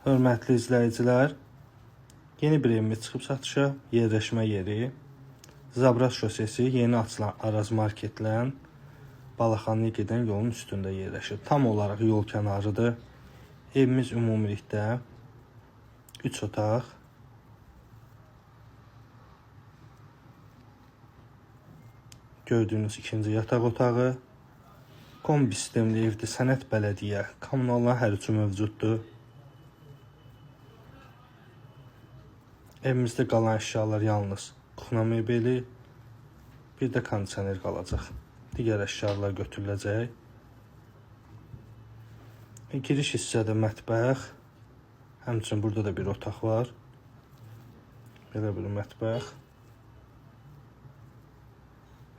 Hörmətli izləyicilər, yeni bir evimiz çıxıb satışa, yerləşmə yeri, Zabrat şosesi yeni açılan Araz marketlə Balaxanlıya gedən yolun üstündə yerləşir. Tam olaraq yol kənarıdır. Evimiz ümumilikdə 3 otaq, gördüyünüz ikinci yataq otağı, kombi sistemli evdir, sənət bələdiyyə, kommunallar hər üçü mövcuddur. Evimizdə qalan əşyalar yalnız kuxna mebeli, bir də kondisioner qalacaq. Digər əşyalar götürüləcək. Giriş hissədə mətbəx, həmçinin burada da bir otaq var. Belə bir mətbəx.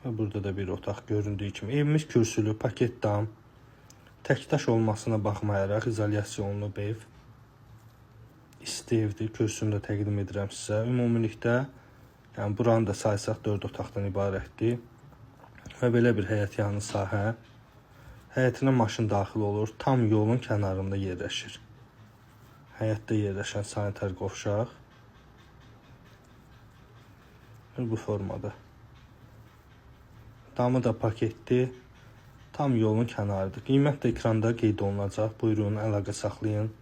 Və burada da bir otaq göründüyü kimi. Evimiz kürsülü, paket dam, təkdaş olmasına baxmayaraq izolyasiyonlu bir ev. İsti evdir, kürsünü də təqdim edirəm sizə. Ümumilikdə, yəni buranı da saysaq 4 otaqdan ibarətdir. Və belə bir həyətyanı sahə. Həyətinə maşın daxil olur, tam yolun kənarında yerləşir. Həyətdə yerləşən sanitar qovşaq. Bu formada. Damı da paketdir, tam yolun kənarıdır. Qiymət də ekranda qeyd olunacaq. Buyurun, əlaqə saxlayın.